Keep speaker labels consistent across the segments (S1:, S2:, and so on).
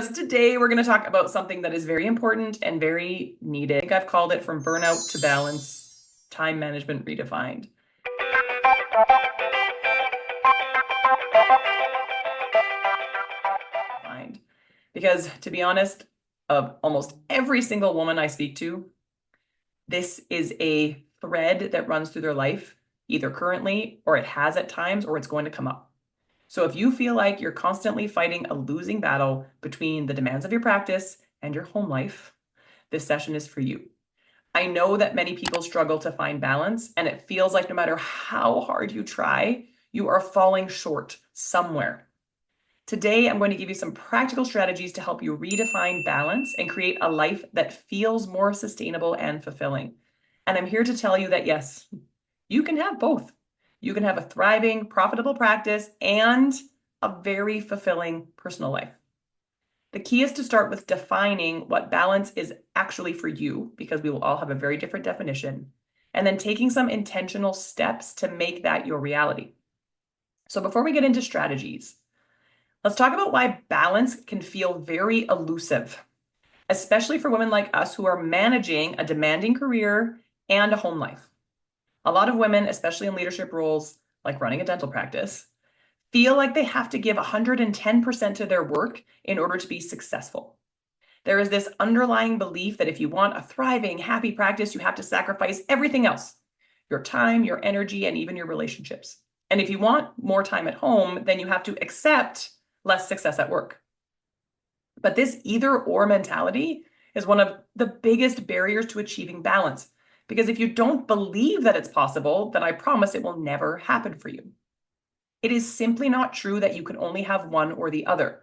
S1: because today we're going to talk about something that is very important and very needed. I think I've called it From Burnout to Balance, Time Management Redefined. Because to be honest, of almost every single woman I speak to, this is a thread that runs through their life, either currently or it has at times, or it's going to come up. So if you feel like you're constantly fighting a losing battle between the demands of your practice and your home life, this session is for you. I know that many people struggle to find balance, and it feels like no matter how hard you try, you are falling short somewhere. Today, I'm going to give you some practical strategies to help you redefine balance and create a life that feels more sustainable and fulfilling. And I'm here to tell you that yes, you can have both. You can have a thriving, profitable practice and a very fulfilling personal life. The key is to start with defining what balance is actually for you, because we will all have a very different definition, and then taking some intentional steps to make that your reality. So before we get into strategies, let's talk about why balance can feel very elusive, especially for women like us who are managing a demanding career and a home life. A lot of women, especially in leadership roles like running a dental practice, feel like they have to give 110% to their work in order to be successful. There is this underlying belief that if you want a thriving, happy practice, you have to sacrifice everything else, your time, your energy, and even your relationships. And if you want more time at home, then you have to accept less success at work. But this either or mentality is one of the biggest barriers to achieving balance. Because if you don't believe that it's possible, then I promise it will never happen for you. It is simply not true that you can only have one or the other.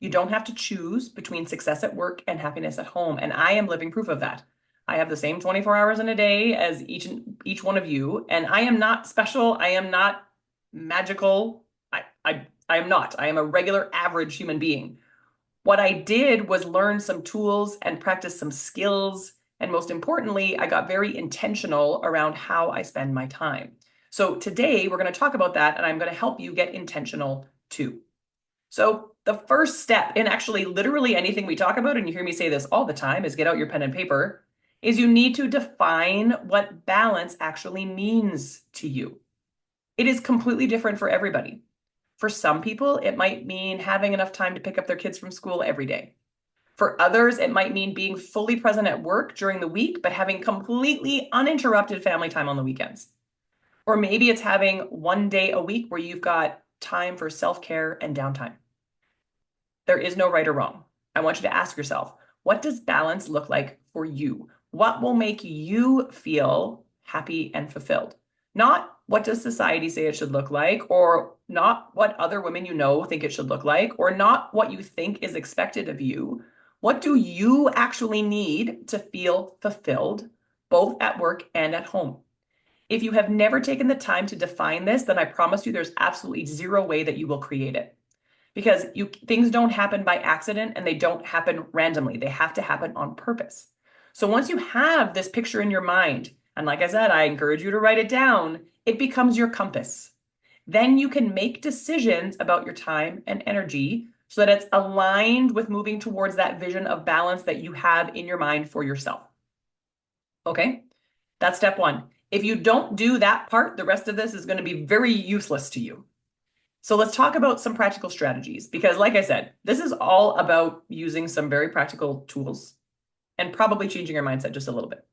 S1: You don't have to choose between success at work and happiness at home. And I am living proof of that. I have the same 24 hours in a day as each one of you. And I am not special. I am not magical. I am not. I am a regular average human being. What I did was learn some tools and practice some skills. And most importantly, I got very intentional around how I spend my time. So today we're going to talk about that, and I'm going to help you get intentional too. So the first step in actually literally anything we talk about, and you hear me say this all the time, is get out your pen and paper, is you need to define what balance actually means to you. It is completely different for everybody. For some people, it might mean having enough time to pick up their kids from school every day. For others, it might mean being fully present at work during the week, but having completely uninterrupted family time on the weekends. Or maybe it's having one day a week where you've got time for self-care and downtime. There is no right or wrong. I want you to ask yourself, what does balance look like for you? What will make you feel happy and fulfilled? Not what does society say it should look like, or not what other women you know think it should look like, or not what you think is expected of you. What do you actually need to feel fulfilled, both at work and at home? If you have never taken the time to define this, then I promise you there's absolutely zero way that you will create it. Because things don't happen by accident and they don't happen randomly. They have to happen on purpose. So once you have this picture in your mind, and like I said, I encourage you to write it down, it becomes your compass. Then you can make decisions about your time and energy so that it's aligned with moving towards that vision of balance that you have in your mind for yourself. Okay, that's step one. If you don't do that part, the rest of this is going to be very useless to you. So let's talk about some practical strategies, because like I said, this is all about using some very practical tools and probably changing your mindset just a little bit.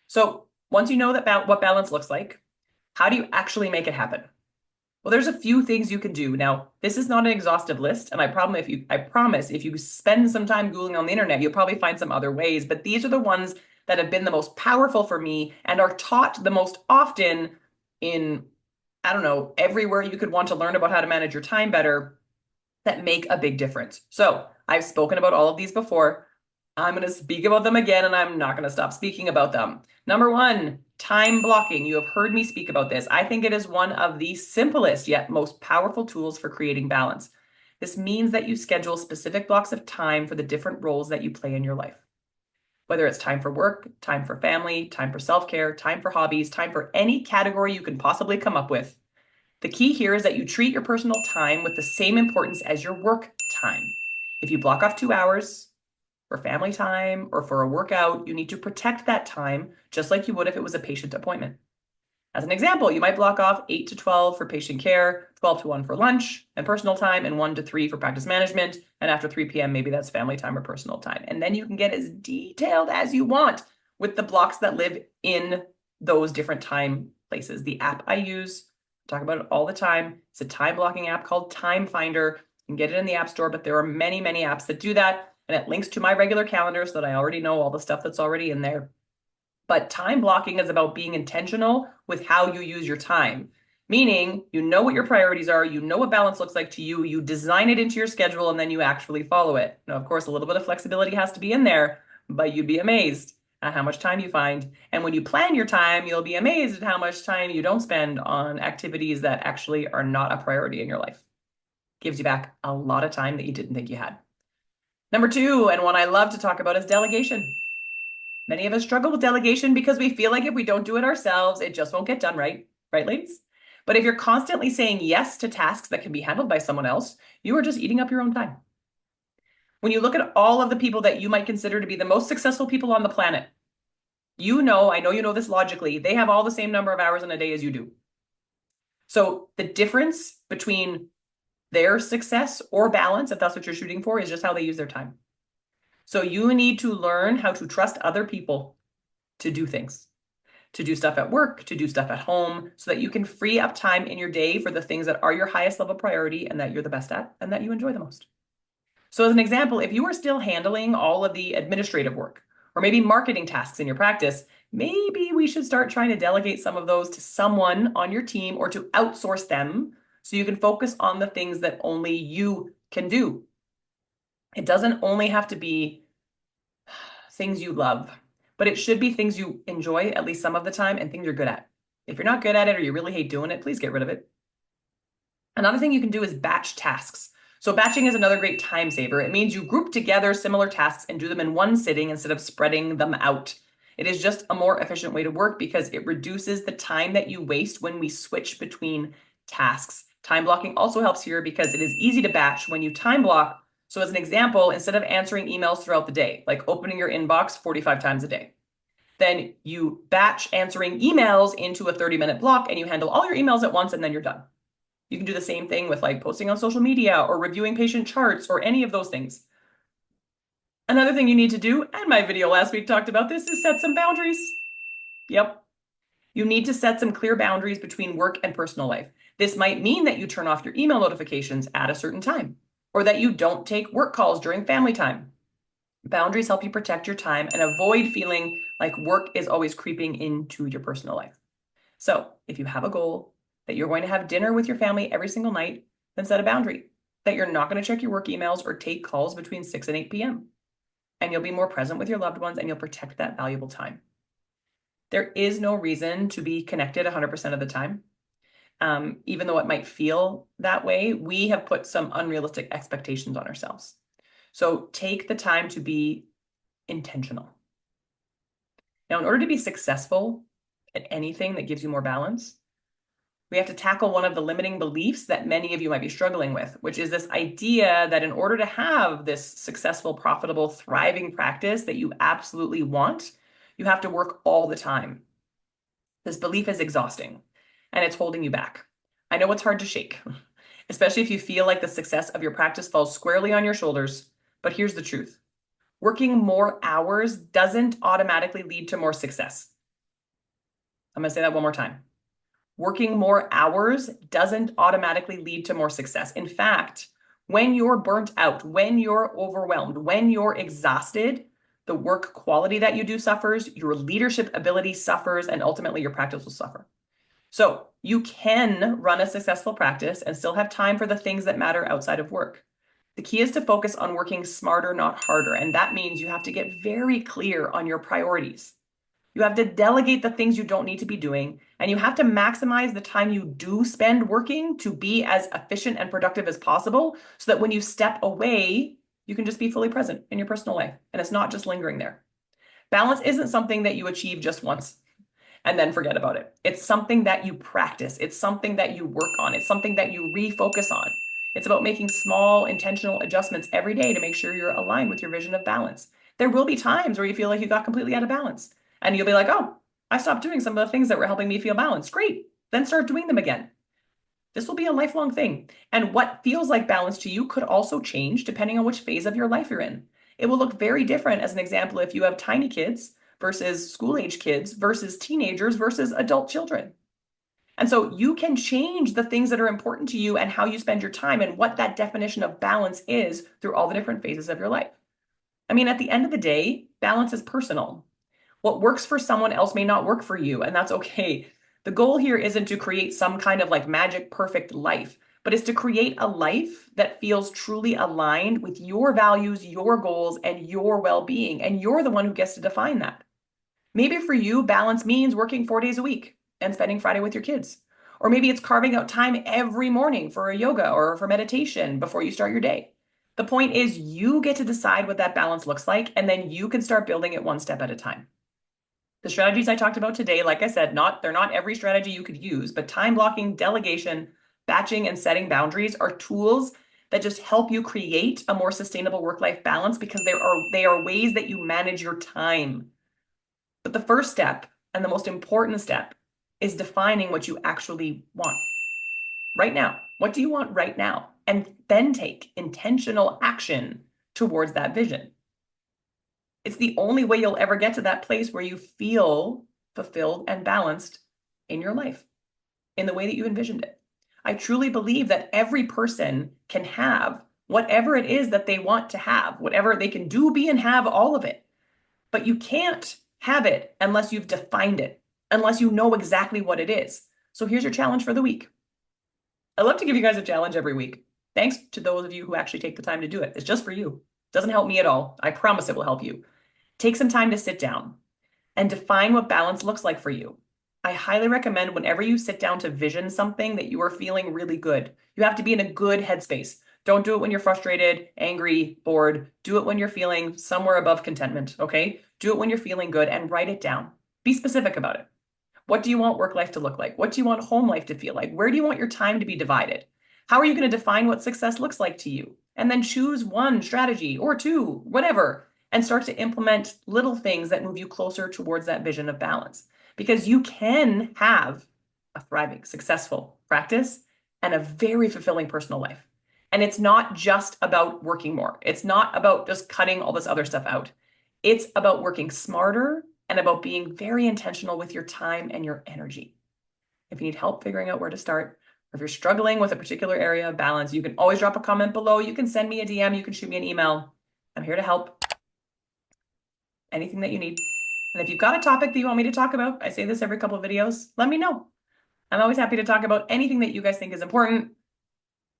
S1: So once you know that what balance looks like, how do you actually make it happen? Well, there's a few things you can do. Now, this is not an exhaustive list, and I promise if you spend some time Googling on the internet, you'll probably find some other ways, but these are the ones that have been the most powerful for me and are taught the most often in, I don't know, everywhere you could want to learn about how to manage your time better, that make a big difference. So I've spoken about all of these before. I'm going to speak about them again, and I'm not going to stop speaking about them. Number one, time blocking. You have heard me speak about this. I think it is one of the simplest yet most powerful tools for creating balance. This means that you schedule specific blocks of time for the different roles that you play in your life. Whether it's time for work, time for family, time for self-care, time for hobbies, time for any category you can possibly come up with. The key here is that you treat your personal time with the same importance as your work time. If you block off 2 hours for family time or for a workout, you need to protect that time just like you would if it was a patient appointment. As an example, you might block off 8 to 12 for patient care, 12 to 1 for lunch and personal time, and 1 to 3 for practice management. And after 3 p.m., maybe that's family time or personal time. And then you can get as detailed as you want with the blocks that live in those different time places. The app I use, I talk about it all the time. It's a time blocking app called Time Finder. You can get it in the App Store, but there are many, many apps that do that. And it links to my regular calendar so that I already know all the stuff that's already in there. But time blocking is about being intentional with how you use your time, meaning you know what your priorities are, you know what balance looks like to you, you design it into your schedule, and then you actually follow it. Now, of course, a little bit of flexibility has to be in there, but you'd be amazed at how much time you find. And when you plan your time, you'll be amazed at how much time you don't spend on activities that actually are not a priority in your life. Gives you back a lot of time that you didn't think you had. Number 2, and one I love to talk about, is delegation. Many of us struggle with delegation because we feel like if we don't do it ourselves, it just won't get done right. Right, ladies? But if you're constantly saying yes to tasks that can be handled by someone else, you are just eating up your own time. When you look at all of the people that you might consider to be the most successful people on the planet, I know you know this logically, they have all the same number of hours in a day as you do. So the difference between their success or balance, if that's what you're shooting for, is just how they use their time. So you need to learn how to trust other people to do things, to do stuff at work, to do stuff at home, so that you can free up time in your day for the things that are your highest level priority and that you're the best at and that you enjoy the most. So as an example, if you are still handling all of the administrative work or maybe marketing tasks in your practice, maybe we should start trying to delegate some of those to someone on your team or to outsource them so you can focus on the things that only you can do. It doesn't only have to be things you love, but it should be things you enjoy at least some of the time and things you're good at. If you're not good at it or you really hate doing it, please get rid of it. Another thing you can do is batch tasks. So batching is another great time saver. It means you group together similar tasks and do them in one sitting instead of spreading them out. It is just a more efficient way to work because it reduces the time that you waste when we switch between tasks. Time blocking also helps here because it is easy to batch when you time block. So as an example, instead of answering emails throughout the day, like opening your inbox 45 times a day, then you batch answering emails into a 30-minute block and you handle all your emails at once and then you're done. You can do the same thing with like posting on social media or reviewing patient charts or any of those things. Another thing you need to do, and my video last week talked about this, is set some boundaries. Yep. You need to set some clear boundaries between work and personal life. This might mean that you turn off your email notifications at a certain time, or that you don't take work calls during family time. Boundaries help you protect your time and avoid feeling like work is always creeping into your personal life. So if you have a goal that you're going to have dinner with your family every single night, then set a boundary that you're not going to check your work emails or take calls between 6 and 8 p.m. And you'll be more present with your loved ones and you'll protect that valuable time. There is no reason to be connected 100% of the time. Even though it might feel that way, we have put some unrealistic expectations on ourselves. So take the time to be intentional. Now, in order to be successful at anything that gives you more balance, we have to tackle one of the limiting beliefs that many of you might be struggling with, which is this idea that in order to have this successful, profitable, thriving practice that you absolutely want, you have to work all the time. This belief is exhausting and it's holding you back. I know it's hard to shake, especially if you feel like the success of your practice falls squarely on your shoulders. But here's the truth. Working more hours doesn't automatically lead to more success. I'm going to say that one more time. Working more hours doesn't automatically lead to more success. In fact, when you're burnt out, when you're overwhelmed, when you're exhausted, the work quality that you do suffers, your leadership ability suffers, and ultimately your practice will suffer. So you can run a successful practice and still have time for the things that matter outside of work. The key is to focus on working smarter, not harder. And that means you have to get very clear on your priorities. You have to delegate the things you don't need to be doing, and you have to maximize the time you do spend working to be as efficient and productive as possible so that when you step away, you can just be fully present in your personal life, and it's not just lingering there. Balance isn't something that you achieve just once and then forget about it. It's something that you practice. It's something that you work on. It's something that you refocus on. It's about making small, intentional adjustments every day to make sure you're aligned with your vision of balance. There will be times where you feel like you got completely out of balance, and you'll be like, oh, I stopped doing some of the things that were helping me feel balanced. Great. Then start doing them again. This will be a lifelong thing. And what feels like balance to you could also change depending on which phase of your life you're in. It will look very different, as an example, if you have tiny kids versus school age kids versus teenagers versus adult children. And so you can change the things that are important to you and how you spend your time and what that definition of balance is through all the different phases of your life. I mean, at the end of the day, balance is personal. What works for someone else may not work for you, and that's okay. The goal here isn't to create some kind of like magic perfect life, but it's to create a life that feels truly aligned with your values, your goals, and your well-being. And you're the one who gets to define that. Maybe for you, balance means working 4 days a week and spending Friday with your kids. Or maybe it's carving out time every morning for a yoga or for meditation before you start your day. The point is, you get to decide what that balance looks like, and then you can start building it one step at a time. The strategies I talked about today, like I said, they're not every strategy you could use, but time blocking, delegation, batching, and setting boundaries are tools that just help you create a more sustainable work-life balance because they are ways that you manage your time. But the first step and the most important step is defining what you actually want right now. What do you want right now? And then take intentional action towards that vision. It's the only way you'll ever get to that place where you feel fulfilled and balanced in your life, in the way that you envisioned it. I truly believe that every person can have whatever it is that they want to have, whatever they can do, be, and have all of it. But you can't have it unless you've defined it, unless you know exactly what it is. So here's your challenge for the week. I love to give you guys a challenge every week. Thanks to those of you who actually take the time to do it. It's just for you. It doesn't help me at all. I promise it will help you. Take some time to sit down and define what balance looks like for you. I highly recommend whenever you sit down to vision something that you are feeling really good. You have to be in a good headspace. Don't do it when you're frustrated, angry, bored. Do it when you're feeling somewhere above contentment, okay? Do it when you're feeling good and write it down. Be specific about it. What do you want work life to look like? What do you want home life to feel like? Where do you want your time to be divided? How are you going to define what success looks like to you? And then choose one strategy or two, whatever, and start to implement little things that move you closer towards that vision of balance. Because you can have a thriving, successful practice and a very fulfilling personal life. And it's not just about working more. It's not about just cutting all this other stuff out. It's about working smarter and about being very intentional with your time and your energy. If you need help figuring out where to start, or if you're struggling with a particular area of balance, you can always drop a comment below. You can send me a DM. You can shoot me an email. I'm here to help. Anything that you need. And if you've got a topic that you want me to talk about, I say this every couple of videos, let me know. I'm always happy to talk about anything that you guys think is important.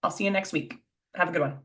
S1: I'll see you next week. Have a good one.